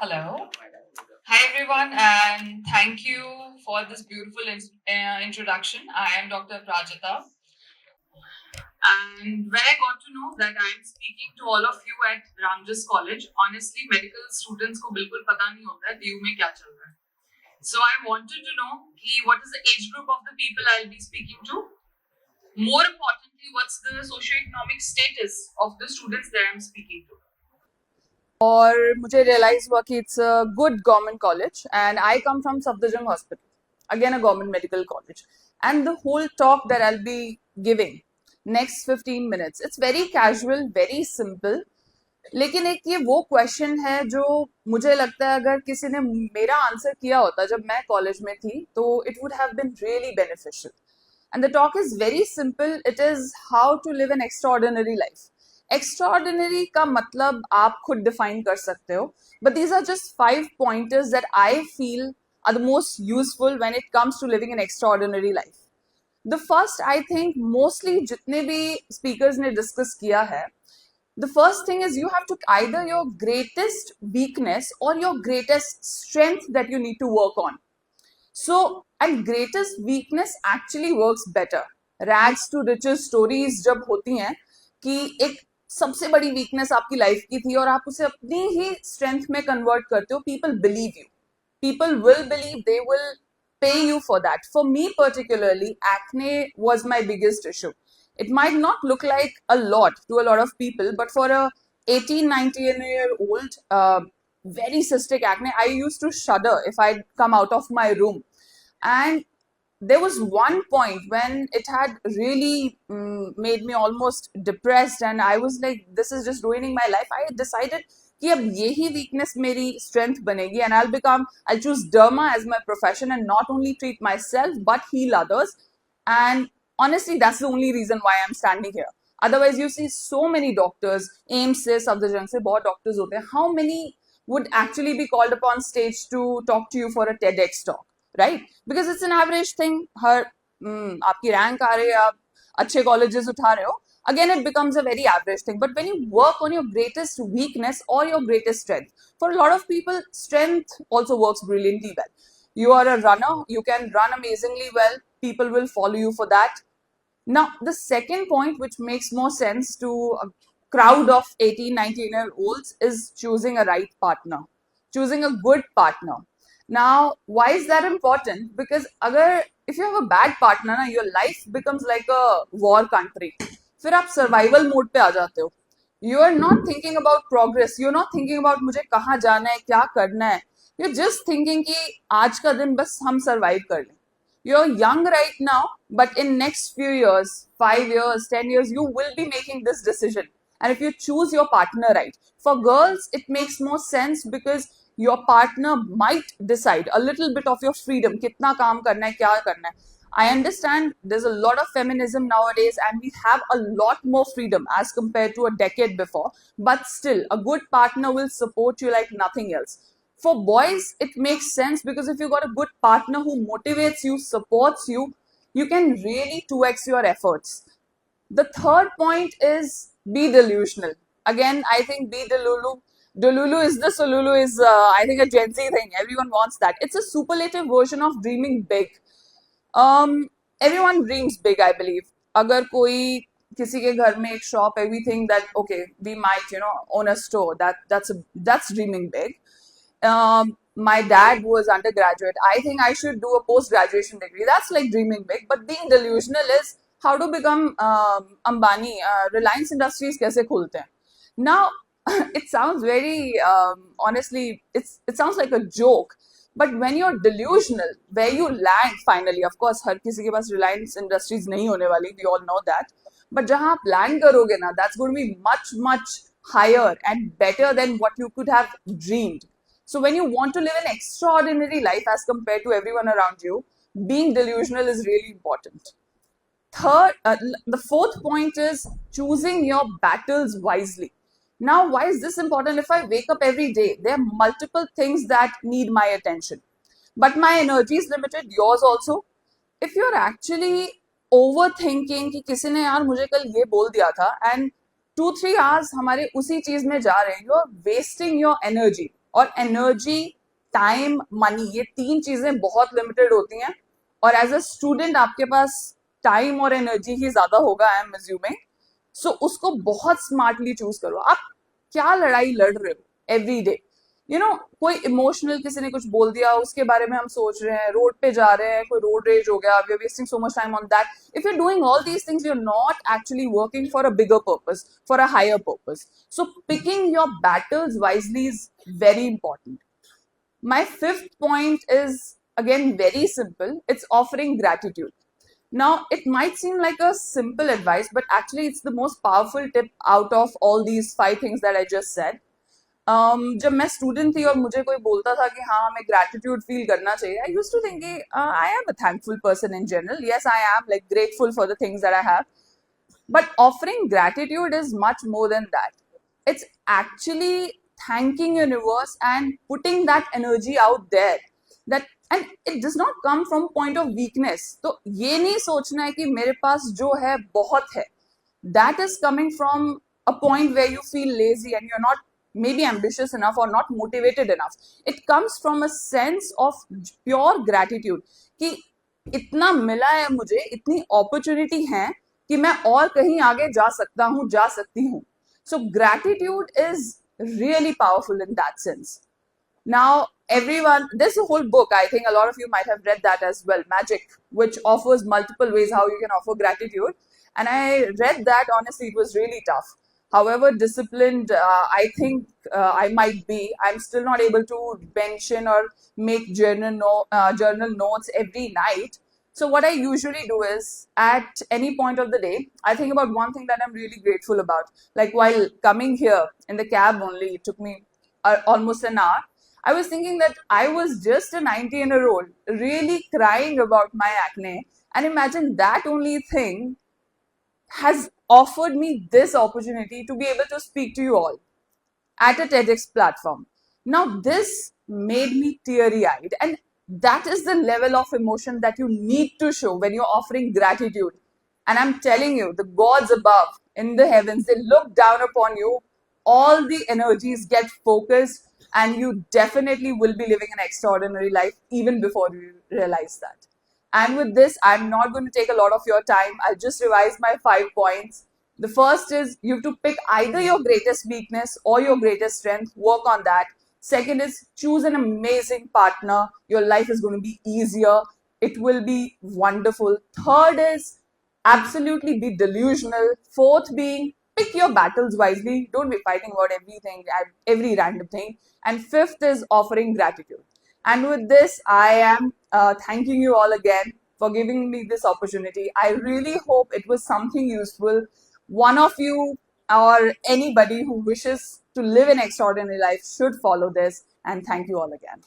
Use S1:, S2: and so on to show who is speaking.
S1: Hello. Hi, everyone, and thank you for this beautiful introduction. I am Dr. Prajita, and when I got to know that I am speaking to all of you at Ramjas College, honestly, medical students को बिल्कुल पता नहीं होता है DU में क्या चल रहा है. So I wanted to know कि what is the age group of the people I'll be speaking to. More importantly, what's the socioeconomic status of the students that I'm speaking to.
S2: और मुझे realise हुआ कि it's a good government college and I come from Safdarjung hospital again a government medical college and the whole talk that I will be giving next 15 minutes it's very casual very simple लेकिन एक ये वो question है जो मुझे लगता है अगर किसी ने मेरा आंसर किया होता जब मैं कॉलेज में थी तो it would have been really beneficial and the talk is very simple it is how to live an extraordinary life extraordinary का मतलब आप खुद डिफाइन कर सकते हो but these are just 5 pointers that I feel are the most useful when it comes to living an extraordinary life the first I think mostly जितने भी speakers ने डिस्कस किया है the first thing is you have to either your greatest weakness or your greatest strength that you need to work on. So, and greatest weakness actually works better. Rags to riches stories जब होती हैं कि एक सबसे बड़ी weakness आपकी life की थी और आप उसे अपनी ही strength में convert करते हो, people believe you. People will believe, they will pay you for that. For me particularly, acne was my biggest issue. It might not look like a lot to a lot of people, but for a 18, 19-year-old, very cystic acne, I used to shudder if I'd come out of my room. And there was one point when it had really made me almost depressed and I was like, this is just ruining my life. I decided कि अब यही weakness मेरी strength बनेगी and I'll choose derma as my profession and not only treat myself but heal others. And honestly, that's the only reason why I'm standing here. Otherwise, you see so many doctors, AIMS से, सफदरजंग से बहुत doctors होते हैं. How many would actually be called upon stage to talk to you for a TEDx talk, right? Because it's an average thing. हर आपकी rank आ रही है, आप अच्छे colleges उठा रहे हो. Again, it becomes a very average thing. But when you work on your greatest weakness or your greatest strength, for a lot of people, strength also works brilliantly well. You are a runner, you can run amazingly well, people will follow you for that. Now, the second point, which makes more sense to a crowd of 18, 19-year-olds, is choosing a right partner, choosing a good partner. Now, why is that important? Because if you have a bad partner, your life becomes like a war country. फिर आप survival mode पे आ जाते हो. You are not thinking about progress. You're not thinking about मुझे कहाँ जाना है, क्या करना है. You're just thinking कि आज का दिन बस हम survive कर लें. You're young right now, but in next few years, 5 years, 10 years, you will be making this decision. And if you choose your partner right, for girls, it makes more sense because your partner might decide a little bit of your freedom. कितना काम करना है, क्या करना है. I understand there's a lot of feminism nowadays and we have a lot more freedom as compared to a decade before. But still, a good partner will support you like nothing else. For boys, it makes sense because if you got a good partner who motivates you, supports you, you can really 2x your efforts. The third point is be delusional. Again, I think be delulu. Delulu is the Solulu is, I think, a Gen Z thing. Everyone wants that. It's a superlative version of dreaming big. Everyone dreams big, I believe. अगर कोई किसी के घर में एक shop है, we think that okay, we might own a store. That's dreaming big. My dad was undergraduate. I think I should do a post-graduation degree. That's like dreaming big. But being delusional is how to become Ambani. Reliance Industries कैसे खुलते हैं? Now, it sounds very, honestly, it sounds like a joke. But when you're delusional, where you land finally, of course, हर किसी के पास Reliance Industries नहीं होने वाली, we all know that. But जहाँ आप land करोगे ना, that's going to be much, much higher and better than what you could have dreamed. So when you want to live an extraordinary life as compared to everyone around you, being delusional is really important. The fourth point is choosing your battles wisely. Now, why is this important? If I wake up every day, there are multiple things that need my attention. but my energy is limited, yours also. If you're actually overthinking कि किसी ने यार मुझे कल ये बोल दिया था and 2-3 hours हमारे उसी चीज में जा रहे हैं, you're wasting your energy. और energy, time, money, ये 3 चीजें बहुत limited होती हैं, और as a student आपके पास time और energy ही ज्यादा होगा, I am assuming. सो उसको बहुत स्मार्टली चूज करो. आप क्या लड़ाई लड़ रहे हो एवरी डे? कोई इमोशनल किसी ने कुछ बोल दिया, उसके बारे में हम सोच रहे हैं, रोड पे जा रहे हैं, कोई रोड रेज हो गया, we are wasting so much time on that. If you are doing all these things, you are not actually working for a bigger purpose, for a higher purpose. So picking your battles wisely is very important. My fifth point is again very simple. It's offering gratitude. Now, it might seem like a simple advice, but actually, it's the most powerful tip out of all these 5 things that I just said. जब मैं student थी और मुझे कोई बोलता था कि हाँ हमें ग्रैटिट्यूड फील करना चाहिए, I used to think I am a thankful person in general. Yes, I am like grateful for the things that I have, but offering gratitude is much more than that. It's actually thanking universe and putting that energy out there. That, and it does not come from point of weakness. तो ये नहीं सोचना है कि मेरे पास जो है बहुत है. That is coming from a point where you feel lazy and you're not maybe ambitious enough or not motivated enough. It comes from a sense of pure gratitude कि इतना मिला है मुझे, इतनी opportunity है कि मैं और कहीं आगे जा सकता हूँ, जा सकती हूँ. So gratitude is really powerful in that sense. Now, everyone, there's a whole book, I think a lot of you might have read that as well, Magic, which offers multiple ways how you can offer gratitude. And I read that, honestly, it was really tough. However disciplined I think I might be, I'm still not able to mention or make journal notes every night. So what I usually do is, at any point of the day, I think about one thing that I'm really grateful about. Like while coming here in the cab only, it took me almost an hour. I was thinking that I was just a 19-year-old really crying about my acne. And imagine that only thing has offered me this opportunity to be able to speak to you all at a TEDx platform. Now, this made me teary-eyed, and that is the level of emotion that you need to show when you're offering gratitude. And I'm telling you, the gods above in the heavens, they look down upon you. All the energies get focused, and you definitely will be living an extraordinary life even before you realize that. And with this, I'm not going to take a lot of your time. I'll just revise my 5 points. The first is you have to pick either your greatest weakness or your greatest strength, work on that. Second is choose an amazing partner. Your life is going to be easier. It will be wonderful. Third is absolutely be delusional. Fourth being pick your battles wisely. Don't be fighting about everything, every random thing. And fifth is offering gratitude. And with this, I am thanking you all again for giving me this opportunity. I really hope it was something useful. One of you or anybody who wishes to live an extraordinary life should follow this. And thank you all again.